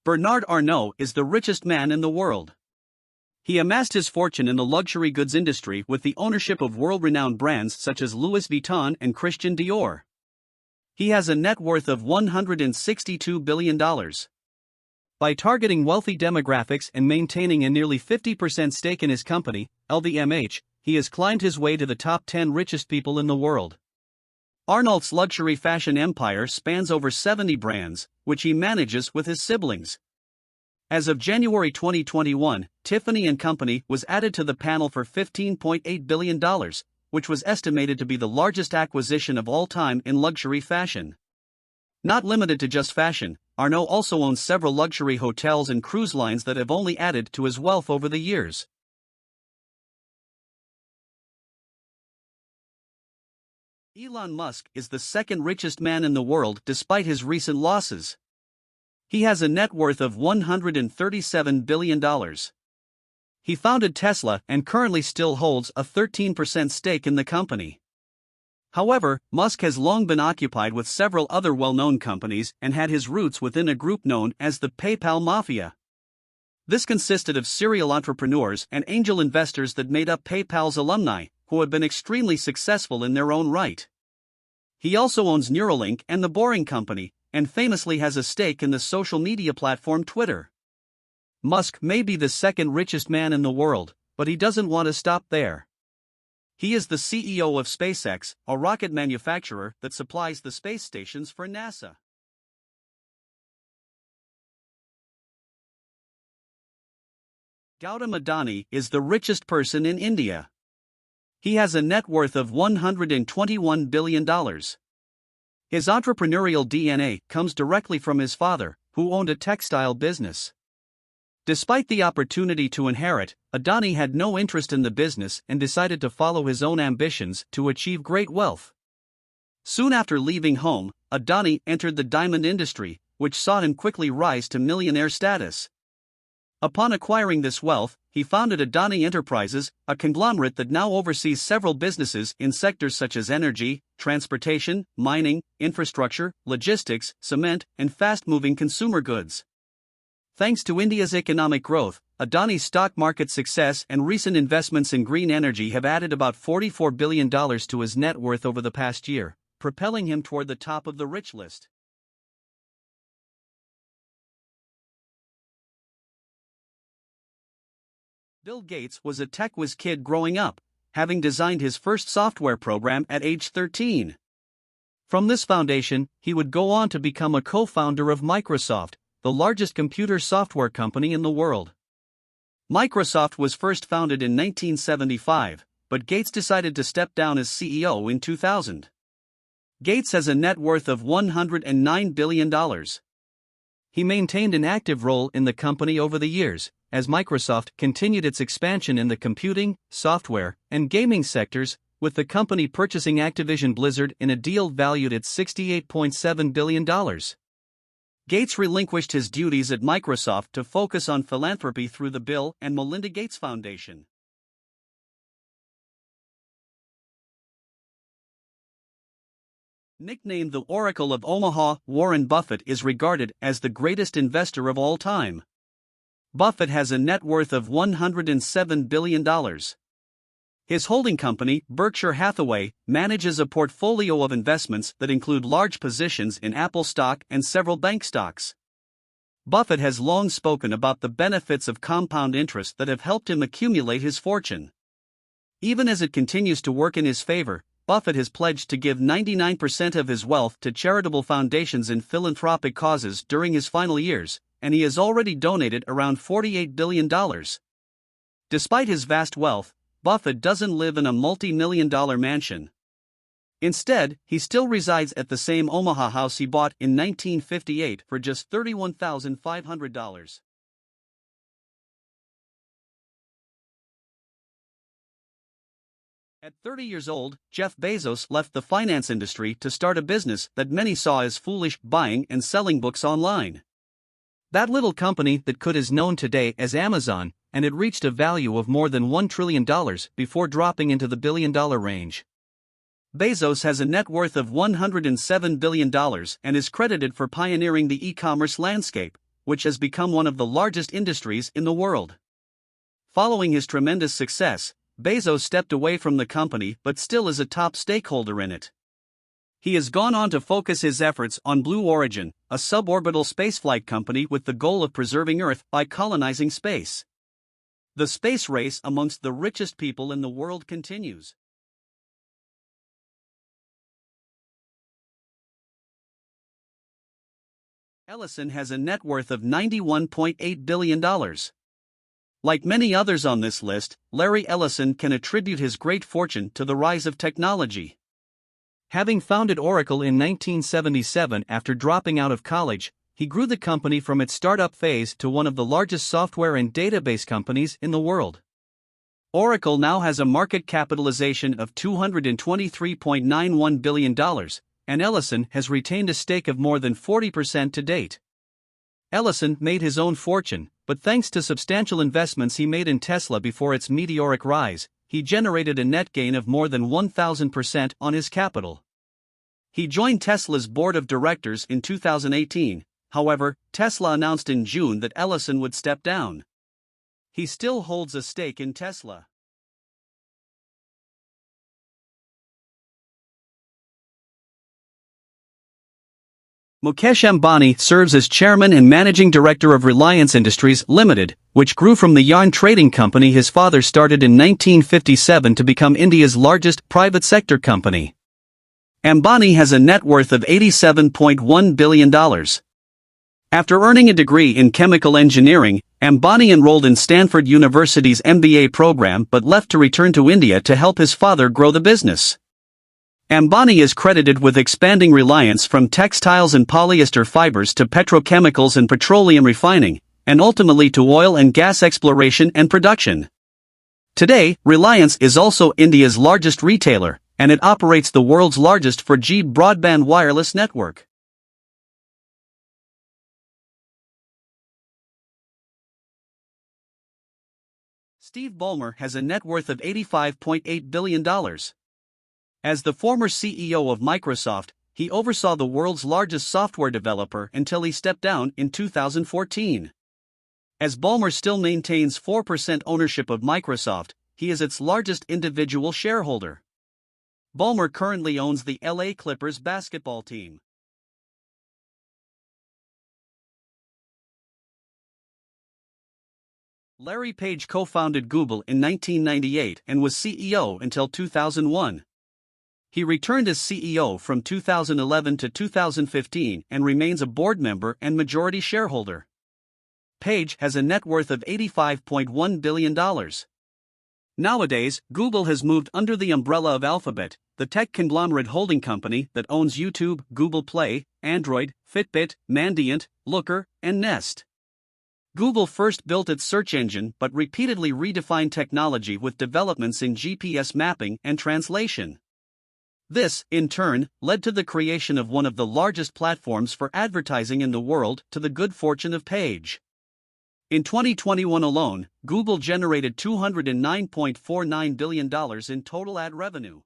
Bernard Arnault is the richest man in the world. He amassed his fortune in the luxury goods industry with the ownership of world-renowned brands such as Louis Vuitton and Christian Dior. He has a net worth of $162 billion. By targeting wealthy demographics and maintaining a nearly 50% stake in his company, LVMH, he has climbed his way to the top 10 richest people in the world. Arnault's luxury fashion empire spans over 70 brands, which he manages with his siblings. As of January 2021, Tiffany & Company was added to the panel for $15.8 billion, which was estimated to be the largest acquisition of all time in luxury fashion. Not limited to just fashion, Arnault also owns several luxury hotels and cruise lines that have only added to his wealth over the years. Elon Musk is the second richest man in the world despite his recent losses. He has a net worth of $137 billion. He founded Tesla and currently still holds a 13% stake in the company. However, Musk has long been occupied with several other well-known companies and had his roots within a group known as the PayPal Mafia. This consisted of serial entrepreneurs and angel investors that made up PayPal's alumni, who had been extremely successful in their own right. He also owns Neuralink and The Boring Company, and famously has a stake in the social media platform Twitter. Musk may be the second richest man in the world, but he doesn't want to stop there. He is the CEO of SpaceX, a rocket manufacturer that supplies the space stations for NASA. Gautam Adani is the richest person in India. He has a net worth of $121 billion. His entrepreneurial DNA comes directly from his father, who owned a textile business. Despite the opportunity to inherit, Adani had no interest in the business and decided to follow his own ambitions to achieve great wealth. Soon after leaving home, Adani entered the diamond industry, which saw him quickly rise to millionaire status. Upon acquiring this wealth, he founded Adani Enterprises, a conglomerate that now oversees several businesses in sectors such as energy, transportation, mining, infrastructure, logistics, cement, and fast-moving consumer goods. Thanks to India's economic growth, Adani's stock market success and recent investments in green energy have added about $44 billion to his net worth over the past year, propelling him toward the top of the rich list. Bill Gates was a tech whiz kid growing up, having designed his first software program at age 13. From this foundation, he would go on to become a co-founder of Microsoft, the largest computer software company in the world. Microsoft was first founded in 1975, but Gates decided to step down as CEO in 2000. Gates has a net worth of $109 billion. He maintained an active role in the company over the years, as Microsoft continued its expansion in the computing, software, and gaming sectors, with the company purchasing Activision Blizzard in a deal valued at $68.7 billion. Gates relinquished his duties at Microsoft to focus on philanthropy through the Bill and Melinda Gates Foundation. Nicknamed the Oracle of Omaha, Warren Buffett is regarded as the greatest investor of all time. Buffett has a net worth of $107 billion. His holding company, Berkshire Hathaway, manages a portfolio of investments that include large positions in Apple stock and several bank stocks. Buffett has long spoken about the benefits of compound interest that have helped him accumulate his fortune. Even as it continues to work in his favor, Buffett has pledged to give 99% of his wealth to charitable foundations and philanthropic causes during his final years, and he has already donated around $48 billion. Despite his vast wealth, Buffett doesn't live in a multi-million-dollar mansion. Instead, he still resides at the same Omaha house he bought in 1958 for just $31,500. At 30 years old, Jeff Bezos left the finance industry to start a business that many saw as foolish, buying and selling books online. That little company that is known today as Amazon, and it reached a value of more than $1 trillion before dropping into the billion-dollar range. Bezos has a net worth of $107 billion and is credited for pioneering the e-commerce landscape, which has become one of the largest industries in the world. Following his tremendous success, Bezos stepped away from the company but still is a top stakeholder in it. He has gone on to focus his efforts on Blue Origin, a suborbital spaceflight company with the goal of preserving Earth by colonizing space. The space race amongst the richest people in the world continues. Ellison has a net worth of $91.8 billion. Like many others on this list, Larry Ellison can attribute his great fortune to the rise of technology. Having founded Oracle in 1977 after dropping out of college, he grew the company from its startup phase to one of the largest software and database companies in the world. Oracle now has a market capitalization of $223.91 billion, and Ellison has retained a stake of more than 40% to date. Ellison made his own fortune, but thanks to substantial investments he made in Tesla before its meteoric rise, he generated a net gain of more than 1,000% on his capital. He joined Tesla's board of directors in 2018, however, Tesla announced in June that Ellison would step down. He still holds a stake in Tesla. Mukesh Ambani serves as chairman and managing director of Reliance Industries Limited, which grew from the yarn trading company his father started in 1957 to become India's largest private sector company. Ambani has a net worth of $87.1 billion. After earning a degree in chemical engineering, Ambani enrolled in Stanford University's MBA program but left to return to India to help his father grow the business. Ambani is credited with expanding Reliance from textiles and polyester fibers to petrochemicals and petroleum refining, and ultimately to oil and gas exploration and production. Today, Reliance is also India's largest retailer, and it operates the world's largest 4G broadband wireless network. Steve Ballmer has a net worth of $85.8 billion. As the former CEO of Microsoft, he oversaw the world's largest software developer until he stepped down in 2014. As Ballmer still maintains 4% ownership of Microsoft, he is its largest individual shareholder. Ballmer currently owns the LA Clippers basketball team. Larry Page co-founded Google in 1998 and was CEO until 2001. He returned as CEO from 2011 to 2015 and remains a board member and majority shareholder. Page has a net worth of $85.1 billion. Nowadays, Google has moved under the umbrella of Alphabet, the tech conglomerate holding company that owns YouTube, Google Play, Android, Fitbit, Mandiant, Looker, and Nest. Google first built its search engine but repeatedly redefined technology with developments in GPS mapping and translation. This, in turn, led to the creation of one of the largest platforms for advertising in the world, to the good fortune of Page. In 2021 alone, Google generated $209.49 billion in total ad revenue.